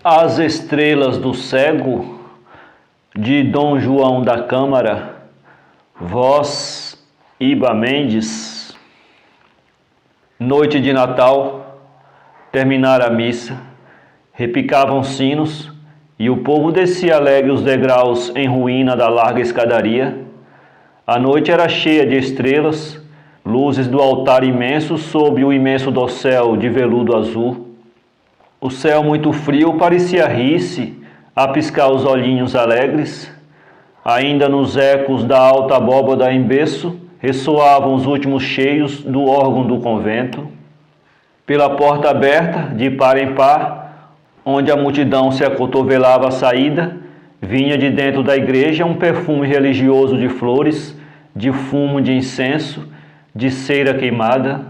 As Estrelas do Cego, de Dom João da Câmara, voz Iba Mendes. Noite de Natal, terminara a missa, repicavam sinos e o povo descia alegre os degraus em ruína da larga escadaria. A noite era cheia de estrelas, luzes do altar imenso sob o imenso dossel de veludo azul. O céu muito frio parecia rir-se, a piscar os olhinhos alegres. Ainda nos ecos da alta abóbada em berço ressoavam os últimos cheios do órgão do convento. Pela porta aberta, de par em par, onde a multidão se acotovelava à saída, vinha de dentro da igreja um perfume religioso de flores, de fumo de incenso, de cera queimada.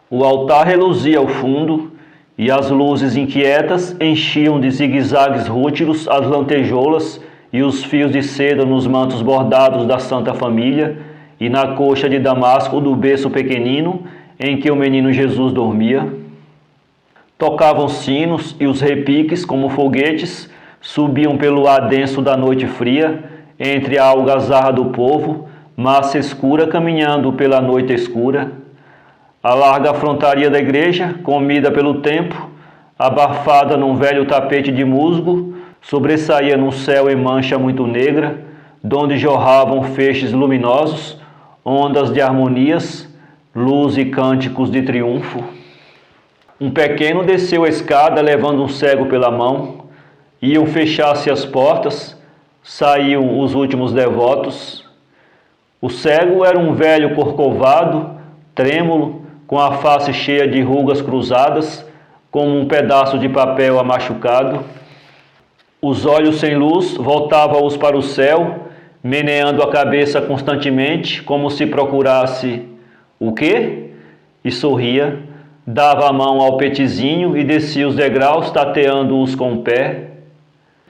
O altar reluzia ao fundo, e as luzes inquietas enchiam de zigue-zagues rútilos as lantejoulas e os fios de seda nos mantos bordados da Santa Família e na coxa de damasco do berço pequenino em que o menino Jesus dormia. Tocavam sinos e os repiques, como foguetes, subiam pelo ar denso da noite fria, entre a algazarra do povo, massa escura caminhando pela noite escura. A larga frontaria da igreja, comida pelo tempo, abafada num velho tapete de musgo, sobressaía num céu em mancha muito negra, donde jorravam feixes luminosos, ondas de harmonias, luz e cânticos de triunfo. Um pequeno desceu a escada levando um cego pela mão. Iam fechar-se as portas, saíam os últimos devotos. O cego era um velho corcovado, trêmulo, com a face cheia de rugas cruzadas, como um pedaço de papel amachucado. Os olhos sem luz voltavam-os para o céu, meneando a cabeça constantemente, como se procurasse o quê? E sorria, dava a mão ao petizinho e descia os degraus, tateando-os com o pé.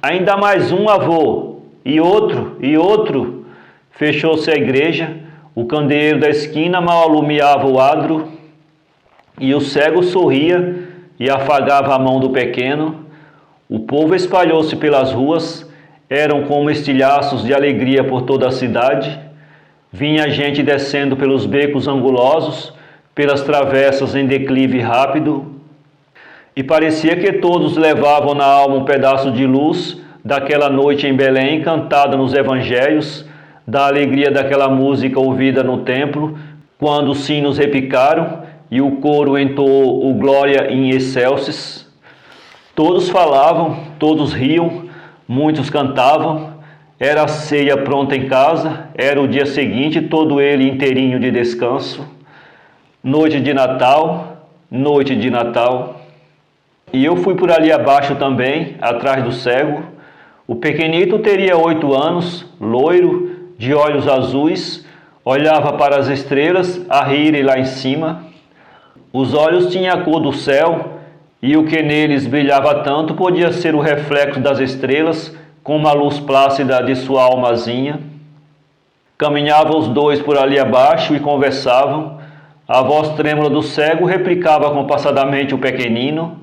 Ainda mais um, avô, e outro, e outro. Fechou-se a igreja, o candeeiro da esquina mal alumiava o adro, e o cego sorria e afagava a mão do pequeno. O povo espalhou-se pelas ruas, eram como estilhaços de alegria por toda a cidade. Vinha gente descendo pelos becos angulosos, pelas travessas em declive rápido, e parecia que todos levavam na alma um pedaço de luz daquela noite em Belém, cantada nos evangelhos, da alegria daquela música ouvida no templo, quando os sinos repicaram e o coro entoou o Glória in Excelsis. Todos falavam, todos riam, muitos cantavam. Era a ceia pronta em casa, era o dia seguinte, todo ele inteirinho de descanso. Noite de Natal, noite de Natal. E eu fui por ali abaixo também, atrás do cego. O pequenito teria 8 anos, loiro, de olhos azuis, olhava para as estrelas a rirem lá em cima. Os olhos tinham a cor do céu, e o que neles brilhava tanto podia ser o reflexo das estrelas, como a luz plácida de sua almazinha. Caminhavam os dois por ali abaixo e conversavam. A voz trêmula do cego replicava compassadamente o pequenino,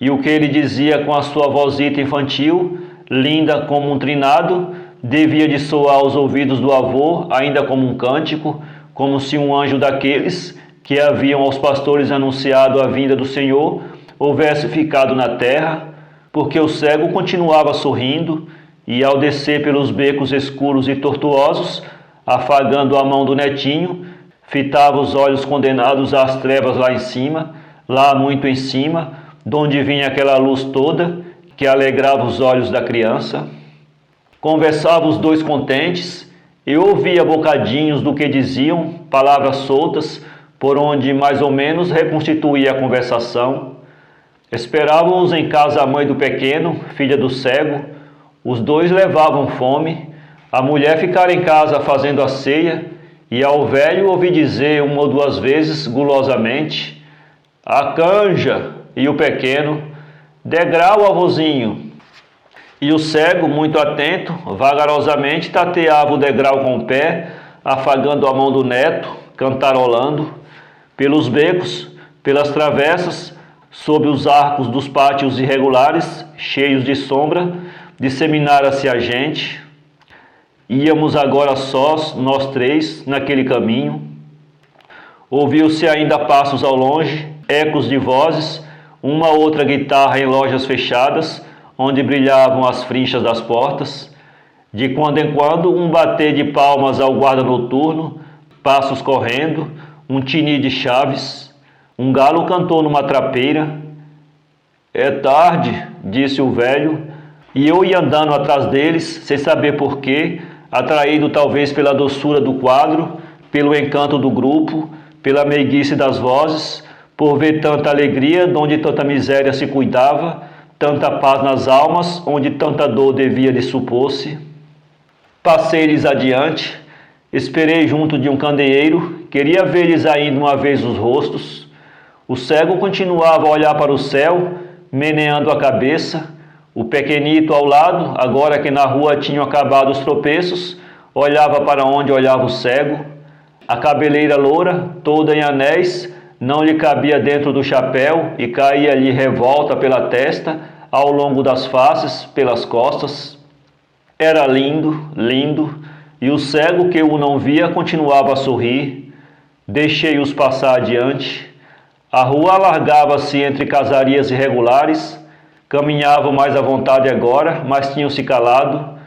e o que ele dizia com a sua vozita infantil, linda como um trinado, devia de soar aos ouvidos do avô, ainda como um cântico, como se um anjo daqueles que haviam aos pastores anunciado a vinda do Senhor houvesse ficado na terra, porque o cego continuava sorrindo, e ao descer pelos becos escuros e tortuosos, afagando a mão do netinho, fitava os olhos condenados às trevas lá em cima, lá muito em cima, donde vinha aquela luz toda que alegrava os olhos da criança. Conversavam os dois contentes. Eu ouvia bocadinhos do que diziam, palavras soltas, por onde mais ou menos reconstituía a conversação. Esperavam-os em casa a mãe do pequeno, filha do cego. Os dois levavam fome. A mulher ficara em casa fazendo a ceia, e ao velho ouvi dizer uma ou duas vezes, gulosamente, a canja, e o pequeno, degrau, avôzinho. E o cego, muito atento, vagarosamente tateava o degrau com o pé, afagando a mão do neto, cantarolando. Pelos becos, pelas travessas, sob os arcos dos pátios irregulares, cheios de sombra, disseminara-se a gente. Íamos agora sós, nós três, naquele caminho. Ouviu-se ainda passos ao longe, ecos de vozes, uma outra guitarra em lojas fechadas, onde brilhavam as frinchas das portas. De quando em quando, um bater de palmas ao guarda noturno, passos correndo, um tinir de chaves. Um galo cantou numa trapeira. É tarde, disse o velho, e eu ia andando atrás deles, sem saber porquê, atraído talvez pela doçura do quadro, pelo encanto do grupo, pela meiguice das vozes, por ver tanta alegria onde tanta miséria se cuidava, tanta paz nas almas onde tanta dor devia de supor-se. Passei-lhes adiante, esperei junto de um candeeiro, queria ver-lhes ainda uma vez os rostos. O cego continuava a olhar para o céu, meneando a cabeça. O pequenito ao lado, agora que na rua tinham acabado os tropeços, olhava para onde olhava o cego. A cabeleira loura, toda em anéis, não lhe cabia dentro do chapéu e caía-lhe revolta pela testa, ao longo das faces, pelas costas. Era lindo, lindo, e o cego que o não via continuava a sorrir. Deixei-os passar adiante. A rua alargava-se entre casarias irregulares, caminhavam mais à vontade agora, mas tinham se calado,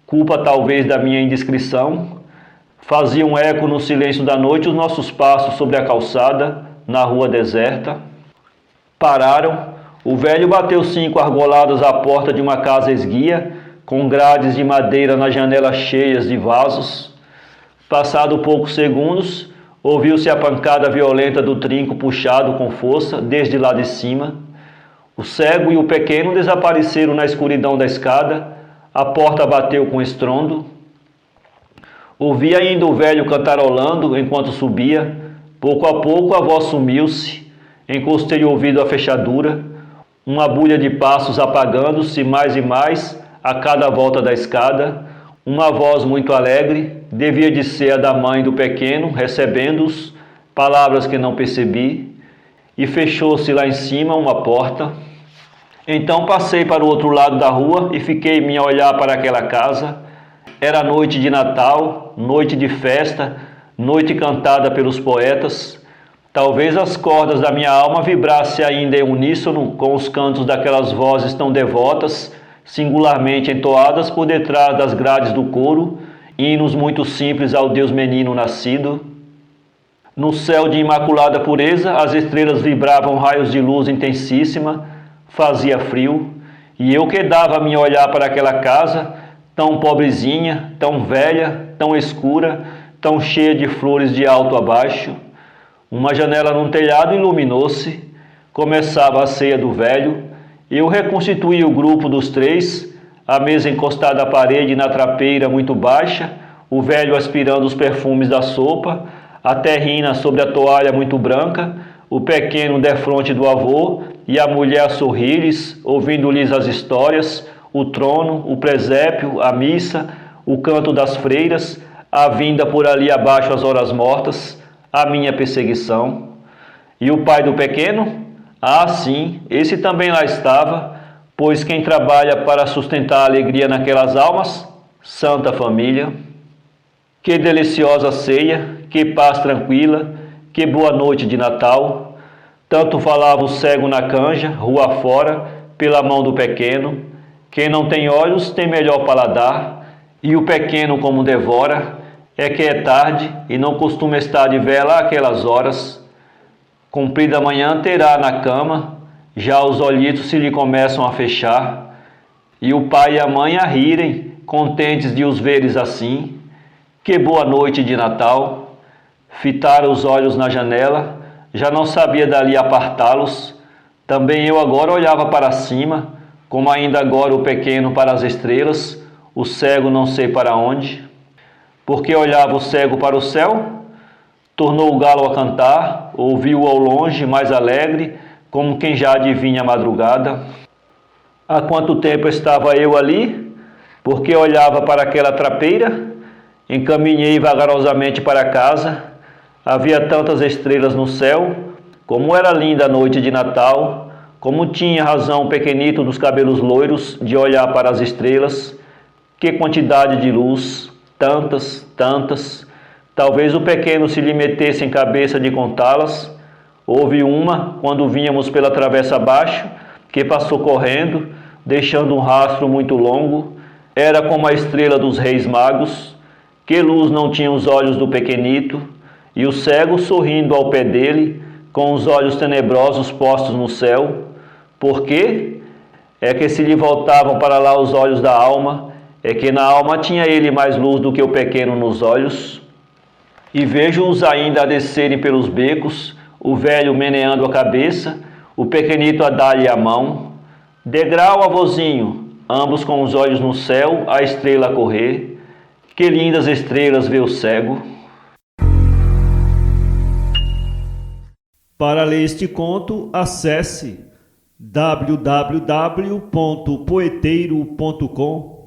culpa talvez da minha indiscrição. Faziam eco no silêncio da noite os nossos passos sobre a calçada, na rua deserta. Pararam, o velho bateu 5 argoladas à porta de uma casa esguia, com grades de madeira nas janelas cheias de vasos. Passado poucos segundos, ouviu-se a pancada violenta do trinco puxado com força, desde lá de cima. O cego e o pequeno desapareceram na escuridão da escada. A porta bateu com estrondo. Ouvi ainda o velho cantarolando enquanto subia. Pouco a pouco a voz sumiu-se. Encostei o ouvido à fechadura. Uma bulha de passos apagando-se mais e mais a cada volta da escada. Uma voz muito alegre, devia de ser a da mãe do pequeno, recebendo-os, palavras que não percebi, e fechou-se lá em cima uma porta. Então passei para o outro lado da rua e fiquei-me a olhar para aquela casa. Era noite de Natal, noite de festa, noite cantada pelos poetas. Talvez as cordas da minha alma vibrassem ainda em uníssono com os cantos daquelas vozes tão devotas, singularmente entoadas por detrás das grades do coro, hinos muito simples ao Deus menino nascido. No céu de imaculada pureza, as estrelas vibravam raios de luz intensíssima, fazia frio, e eu quedava-me a olhar para aquela casa, tão pobrezinha, tão velha, tão escura, tão cheia de flores de alto a baixo. Uma janela num telhado iluminou-se, começava a ceia do velho. Eu reconstituí o grupo dos três, a mesa encostada à parede na trapeira muito baixa, o velho aspirando os perfumes da sopa, a terrina sobre a toalha muito branca, o pequeno defronte do avô e a mulher a sorrir-lhes, ouvindo-lhes as histórias, o trono, o presépio, a missa, o canto das freiras, a vinda por ali abaixo às horas mortas, a minha perseguição. E o pai do pequeno? Ah, sim, esse também lá estava, pois quem trabalha para sustentar a alegria naquelas almas? Santa Família. Que deliciosa ceia, que paz tranquila, que boa noite de Natal. Tanto falava o cego na canja, rua fora, pela mão do pequeno. Quem não tem olhos tem melhor paladar, e o pequeno como devora, é que é tarde e não costuma estar de vela àquelas horas. Cumprida a manhã terá na cama, já os olhitos se lhe começam a fechar, e o pai e a mãe a rirem, contentes de os veres assim. Que boa noite de Natal! Fitara os olhos na janela, já não sabia dali apartá-los. Também eu agora olhava para cima, como ainda agora o pequeno para as estrelas, o cego não sei para onde. Porque olhava o cego para o céu? Tornou o galo a cantar, ouviu-o ao longe, mais alegre, como quem já adivinha a madrugada. Há quanto tempo estava eu ali? Porque olhava para aquela trapeira? Encaminhei vagarosamente para casa. Havia tantas estrelas no céu, como era linda a noite de Natal. como tinha razão o pequenito dos cabelos loiros de olhar para as estrelas. Que quantidade de luz, tantas, tantas. Talvez o pequeno se lhe metesse em cabeça de contá-las. Houve uma, quando vínhamos pela travessa abaixo, que passou correndo, deixando um rastro muito longo. Era como a estrela dos reis magos. Que luz não tinha os olhos do pequenito, e o cego sorrindo ao pé dele, com os olhos tenebrosos postos no céu. Por quê? É que se lhe voltavam para lá os olhos da alma, é que na alma tinha ele mais luz do que o pequeno nos olhos. E vejo-os ainda a descerem pelos becos, o velho meneando a cabeça, o pequenito a dar-lhe a mão. Degrau, avôzinho, ambos com os olhos no céu, a estrela a correr. Que lindas estrelas vê o cego. Para ler este conto, acesse www.poeteiro.com